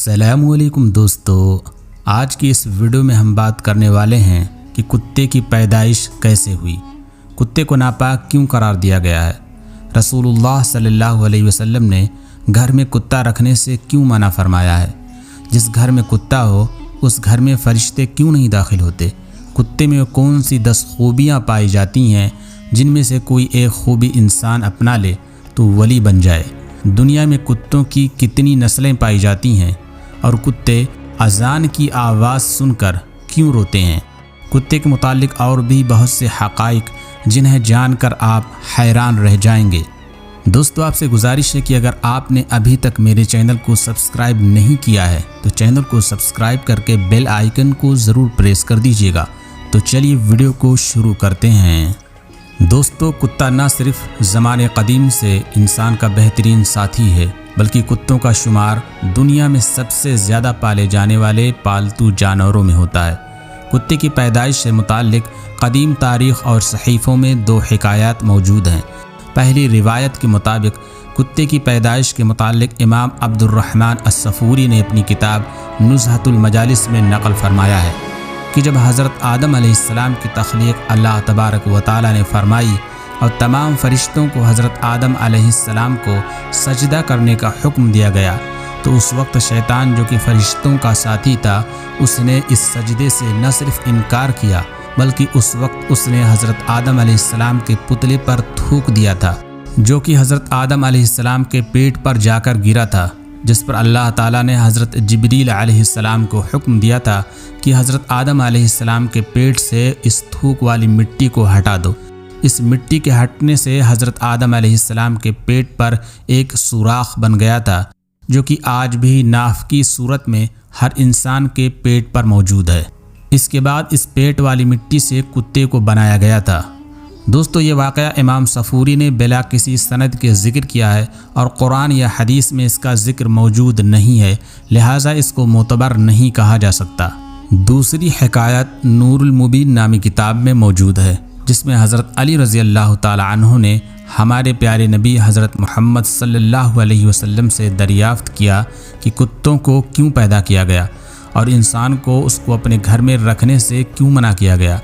السلام علیکم دوستو، آج کی اس ویڈیو میں ہم بات کرنے والے ہیں کہ کتے کی پیدائش کیسے ہوئی، کتے کو ناپاک کیوں قرار دیا گیا ہے، رسول اللہ صلی اللہ علیہ وسلم نے گھر میں کتا رکھنے سے کیوں منع فرمایا ہے، جس گھر میں کتا ہو اس گھر میں فرشتے کیوں نہیں داخل ہوتے، کتے میں کون سی 10 خوبیاں پائی جاتی ہیں جن میں سے کوئی ایک خوبی انسان اپنا لے تو ولی بن جائے، دنیا میں کتوں کی کتنی نسلیں پائی جاتی ہیں اور کتے اذان کی آواز سن کر کیوں روتے ہیں۔ کتے کے متعلق اور بھی بہت سے حقائق جنہیں جان کر آپ حیران رہ جائیں گے۔ دوستو، آپ سے گزارش ہے کہ اگر آپ نے ابھی تک میرے چینل کو سبسکرائب نہیں کیا ہے تو چینل کو سبسکرائب کر کے بیل آئیکن کو ضرور پریس کر دیجیے گا۔ تو چلیے ویڈیو کو شروع کرتے ہیں۔ دوستو، کتا نہ صرف زمانے قدیم سے انسان کا بہترین ساتھی ہے بلکہ کتوں کا شمار دنیا میں سب سے زیادہ پالے جانے والے پالتو جانوروں میں ہوتا ہے۔ کتے کی پیدائش سے متعلق قدیم تاریخ اور صحیفوں میں 2 حکایات موجود ہیں۔ پہلی روایت کے مطابق کتے کی پیدائش کے متعلق امام عبد الرحمن الصفوری نے اپنی کتاب نزہۃ المجالس میں نقل فرمایا ہے کہ جب حضرت آدم علیہ السلام کی تخلیق اللہ تبارک و تعالی نے فرمائی اور تمام فرشتوں کو حضرت آدم علیہ السلام کو سجدہ کرنے کا حکم دیا گیا تو اس وقت شیطان، جو کہ فرشتوں کا ساتھی تھا، اس نے اس سجدے سے نہ صرف انکار کیا بلکہ اس وقت اس نے حضرت آدم علیہ السلام کے پتلے پر تھوک دیا تھا، جو کہ حضرت آدم علیہ السلام کے پیٹ پر جا کر گرا تھا، جس پر اللہ تعالیٰ نے حضرت جبریل علیہ السلام کو حکم دیا تھا کہ حضرت آدم علیہ السلام کے پیٹ سے اس تھوک والی مٹی کو ہٹا دو۔ اس مٹی کے ہٹنے سے حضرت آدم علیہ السلام کے پیٹ پر ایک سوراخ بن گیا تھا، جو کہ آج بھی ناف کی صورت میں ہر انسان کے پیٹ پر موجود ہے۔ اس کے بعد اس پیٹ والی مٹی سے کتے کو بنایا گیا تھا۔ دوستو، یہ واقعہ امام صفوری نے بلا کسی سند کے ذکر کیا ہے اور قرآن یا حدیث میں اس کا ذکر موجود نہیں ہے، لہٰذا اس کو معتبر نہیں کہا جا سکتا۔ دوسری حکایت نور المبین نامی کتاب میں موجود ہے، جس میں حضرت علی رضی اللہ تعالی عنہ نے ہمارے پیارے نبی حضرت محمد صلی اللہ علیہ وسلم سے دریافت کیا کہ کتوں کو کیوں پیدا کیا گیا اور انسان کو اس کو اپنے گھر میں رکھنے سے کیوں منع کیا گیا،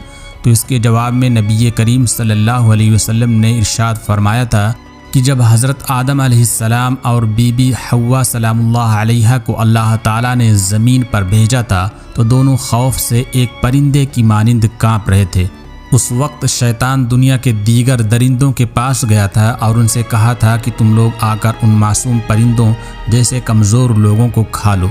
تو اس کے جواب میں نبی کریم صلی اللہ علیہ وسلم نے ارشاد فرمایا تھا کہ جب حضرت آدم علیہ السلام اور بی بی حوا سلام اللہ علیہا کو اللہ تعالیٰ نے زمین پر بھیجا تھا تو دونوں خوف سے ایک پرندے کی مانند کانپ رہے تھے۔ اس وقت شیطان دنیا کے دیگر درندوں کے پاس گیا تھا اور ان سے کہا تھا کہ تم لوگ آ کر ان معصوم پرندوں جیسے کمزور لوگوں کو کھا لو۔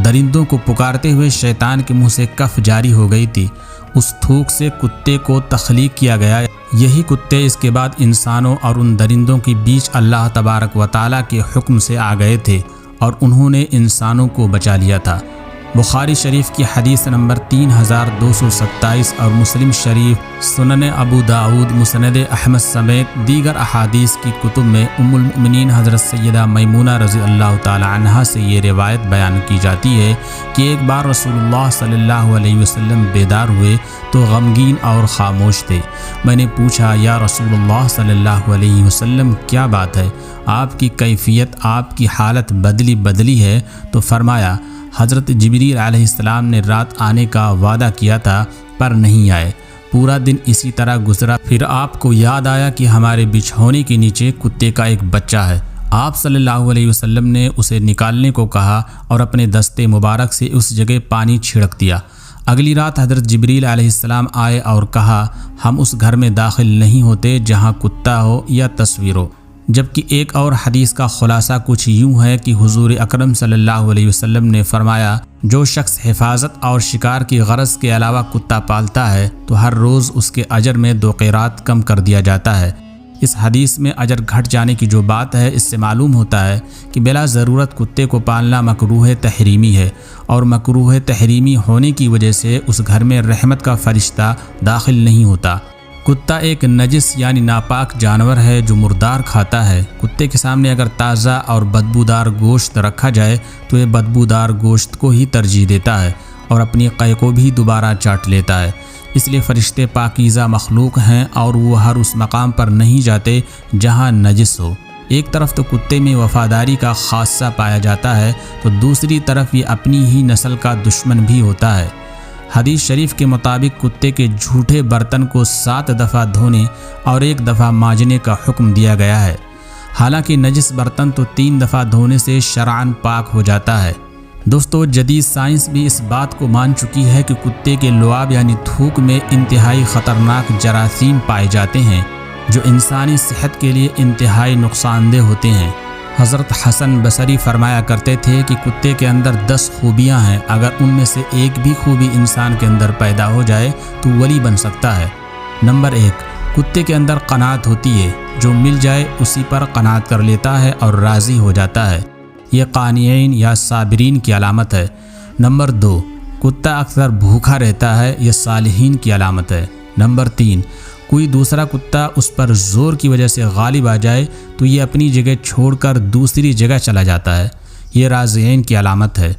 درندوں کو پکارتے ہوئے شیطان کے منہ سے کف جاری ہو گئی تھی۔ اس تھوک سے کتے کو تخلیق کیا گیا۔ یہی کتے اس کے بعد انسانوں اور ان درندوں کے بیچ اللہ تبارک و تعالیٰ کے حکم سے آ گئے تھے اور انہوں نے انسانوں کو بچا لیا تھا۔ بخاری شریف کی حدیث نمبر 3227 اور مسلم شریف، سنن ابو داؤد، مسند احمد سمیت دیگر احادیث کی کتب میں ام المؤمنین حضرت سیدہ میمونہ رضی اللہ تعالی عنہا سے یہ روایت بیان کی جاتی ہے کہ ایک بار رسول اللہ صلی اللہ علیہ وسلم بیدار ہوئے تو غمگین اور خاموش تھے۔ میں نے پوچھا، یا رسول اللہ صلی اللہ علیہ وسلم، کیا بات ہے؟ آپ کی کیفیت، آپ کی حالت بدلی ہے؟ تو فرمایا، حضرت جبریل علیہ السلام نے رات آنے کا وعدہ کیا تھا پر نہیں آئے، پورا دن اسی طرح گزرا، پھر آپ کو یاد آیا کہ ہمارے بچھونے کے نیچے کتے کا ایک بچہ ہے۔ آپ صلی اللہ علیہ وسلم نے اسے نکالنے کو کہا اور اپنے دستے مبارک سے اس جگہ پانی چھڑک دیا۔ اگلی رات حضرت جبریل علیہ السلام آئے اور کہا، ہم اس گھر میں داخل نہیں ہوتے جہاں کتا ہو یا تصویر ہو۔ جبکہ ایک اور حدیث کا خلاصہ کچھ یوں ہے کہ حضور اکرم صلی اللہ علیہ وسلم نے فرمایا، جو شخص حفاظت اور شکار کی غرض کے علاوہ کتا پالتا ہے تو ہر روز اس کے اجر میں 2 قیرات کم کر دیا جاتا ہے۔ اس حدیث میں اجر گھٹ جانے کی جو بات ہے، اس سے معلوم ہوتا ہے کہ بلا ضرورت کتے کو پالنا مکروہ تحریمی ہے اور مکروہ تحریمی ہونے کی وجہ سے اس گھر میں رحمت کا فرشتہ داخل نہیں ہوتا۔ کتا ایک نجس یعنی ناپاک جانور ہے جو مردار کھاتا ہے۔ کتے کے سامنے اگر تازہ اور بدبودار گوشت رکھا جائے تو یہ بدبودار گوشت کو ہی ترجیح دیتا ہے اور اپنی قے کو بھی دوبارہ چاٹ لیتا ہے۔ اس لیے فرشتے پاکیزہ مخلوق ہیں اور وہ ہر اس مقام پر نہیں جاتے جہاں نجس ہو۔ ایک طرف تو کتے میں وفاداری کا خاصہ پایا جاتا ہے تو دوسری طرف یہ اپنی ہی نسل کا دشمن بھی ہوتا ہے۔ حدیث شریف کے مطابق کتے کے جھوٹے برتن کو 7 دفعہ دھونے اور 1 دفعہ مانجنے کا حکم دیا گیا ہے، حالانکہ نجس برتن تو 3 دفعہ دھونے سے شرعاً پاک ہو جاتا ہے۔ دوستو، جدید سائنس بھی اس بات کو مان چکی ہے کہ کتے کے لعاب یعنی تھوک میں انتہائی خطرناک جراثیم پائے جاتے ہیں جو انسانی صحت کے لیے انتہائی نقصان دہ ہوتے ہیں۔ حضرت حسن بصری فرمایا کرتے تھے کہ کتے کے اندر 10 خوبیاں ہیں، اگر ان میں سے ایک بھی خوبی انسان کے اندر پیدا ہو جائے تو ولی بن سکتا ہے۔ نمبر 1، کتے کے اندر قناعت ہوتی ہے، جو مل جائے اسی پر قناعت کر لیتا ہے اور راضی ہو جاتا ہے، یہ قانعین یا صابرین کی علامت ہے۔ نمبر 2، کتا اکثر بھوکا رہتا ہے، یہ صالحین کی علامت ہے۔ نمبر 3، کوئی دوسرا کتا اس پر زور کی وجہ سے غالب آ جائے تو یہ اپنی جگہ چھوڑ کر دوسری جگہ چلا جاتا ہے، یہ راضیین کی علامت ہے۔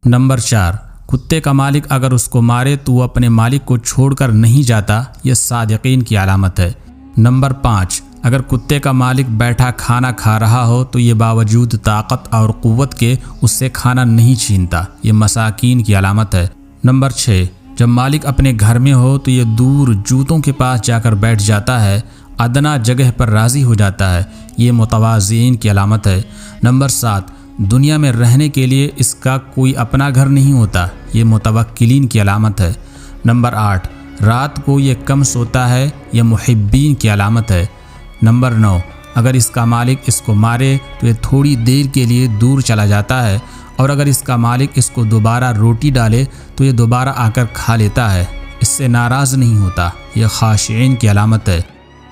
نمبر 4، کتے کا مالک اگر اس کو مارے تو وہ اپنے مالک کو چھوڑ کر نہیں جاتا، یہ صادقین کی علامت ہے۔ نمبر 5، اگر کتے کا مالک بیٹھا کھانا کھا رہا ہو تو یہ باوجود طاقت اور قوت کے اس سے کھانا نہیں چھینتا، یہ مساکین کی علامت ہے۔ نمبر 6، جب مالک اپنے گھر میں ہو تو یہ دور جوتوں کے پاس جا کر بیٹھ جاتا ہے، ادنا جگہ پر راضی ہو جاتا ہے، یہ متواضعین کی علامت ہے۔ نمبر 7، دنیا میں رہنے کے لیے اس کا کوئی اپنا گھر نہیں ہوتا، یہ متوکلین کی علامت ہے۔ نمبر 8، رات کو یہ کم سوتا ہے، یہ محبین کی علامت ہے۔ نمبر 9، اگر اس کا مالک اس کو مارے تو یہ تھوڑی دیر کے لیے دور چلا جاتا ہے، اور اگر اس کا مالک اس کو دوبارہ روٹی ڈالے تو یہ دوبارہ آ کر کھا لیتا ہے، اس سے ناراض نہیں ہوتا، یہ خاشعین کی علامت ہے۔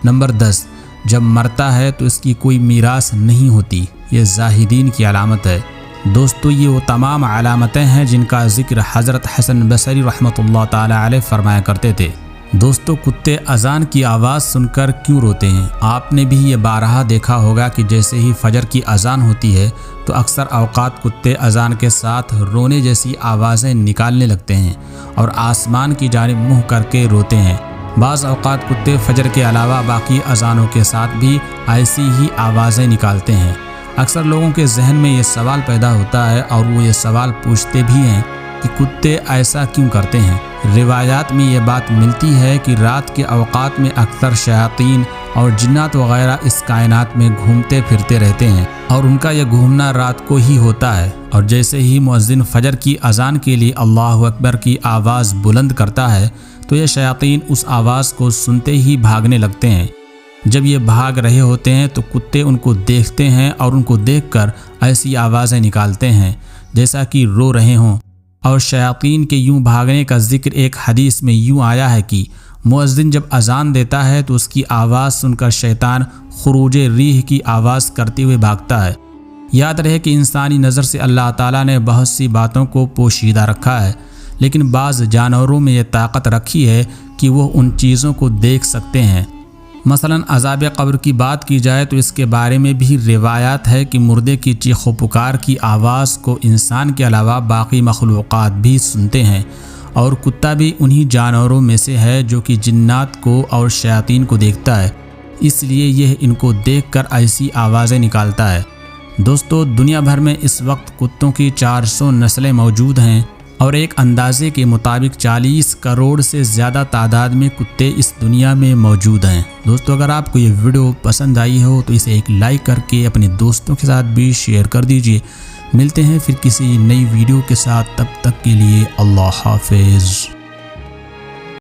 نمبر 10، جب مرتا ہے تو اس کی کوئی میراث نہیں ہوتی، یہ زاہدین کی علامت ہے۔ دوستو، یہ وہ تمام علامتیں ہیں جن کا ذکر حضرت حسن بصری رحمۃ اللہ تعالی علیہ فرمایا کرتے تھے۔ دوستو، کتے اذان کی آواز سن کر کیوں روتے ہیں؟ آپ نے بھی یہ بارہا دیکھا ہوگا کہ جیسے ہی فجر کی اذان ہوتی ہے تو اکثر اوقات کتے اذان کے ساتھ رونے جیسی آوازیں نکالنے لگتے ہیں اور آسمان کی جانب منہ کر کے روتے ہیں۔ بعض اوقات کتے فجر کے علاوہ باقی اذانوں کے ساتھ بھی ایسی ہی آوازیں نکالتے ہیں۔ اکثر لوگوں کے ذہن میں یہ سوال پیدا ہوتا ہے اور وہ یہ سوال پوچھتے بھی ہیں کہ کتے ایسا کیوں کرتے ہیں؟ روایات میں یہ بات ملتی ہے کہ رات کے اوقات میں اکثر شیاطین اور جنات وغیرہ اس کائنات میں گھومتے پھرتے رہتے ہیں اور ان کا یہ گھومنا رات کو ہی ہوتا ہے، اور جیسے ہی مؤذن فجر کی اذان کے لیے اللہ اکبر کی آواز بلند کرتا ہے تو یہ شیاطین اس آواز کو سنتے ہی بھاگنے لگتے ہیں۔ جب یہ بھاگ رہے ہوتے ہیں تو کتے ان کو دیکھتے ہیں اور ان کو دیکھ کر ایسی آوازیں نکالتے ہیں جیسا کہ رو رہے ہوں، اور شیاطین کے یوں بھاگنے کا ذکر ایک حدیث میں یوں آیا ہے کہ مؤذن جب اذان دیتا ہے تو اس کی آواز سن کر شیطان خروج ریح کی آواز کرتے ہوئے بھاگتا ہے۔ یاد رہے کہ انسانی نظر سے اللہ تعالیٰ نے بہت سی باتوں کو پوشیدہ رکھا ہے، لیکن بعض جانوروں میں یہ طاقت رکھی ہے کہ وہ ان چیزوں کو دیکھ سکتے ہیں۔ مثلا عذاب قبر کی بات کی جائے تو اس کے بارے میں بھی روایات ہے کہ مردے کی چیخ و پکار کی آواز کو انسان کے علاوہ باقی مخلوقات بھی سنتے ہیں، اور کتا بھی انہی جانوروں میں سے ہے جو کہ جنات کو اور شیاطین کو دیکھتا ہے، اس لیے یہ ان کو دیکھ کر ایسی آوازیں نکالتا ہے۔ دوستو، دنیا بھر میں اس وقت کتوں کی 400 نسلیں موجود ہیں، اور ایک اندازے کے مطابق 40 کروڑ سے زیادہ تعداد میں کتے اس دنیا میں موجود ہیں۔ دوستو، اگر آپ کو یہ ویڈیو پسند آئی ہو تو اسے ایک لائک کر کے اپنے دوستوں کے ساتھ بھی شیئر کر دیجئے۔ ملتے ہیں پھر کسی نئی ویڈیو کے ساتھ، تب تک کے لیے اللہ حافظ۔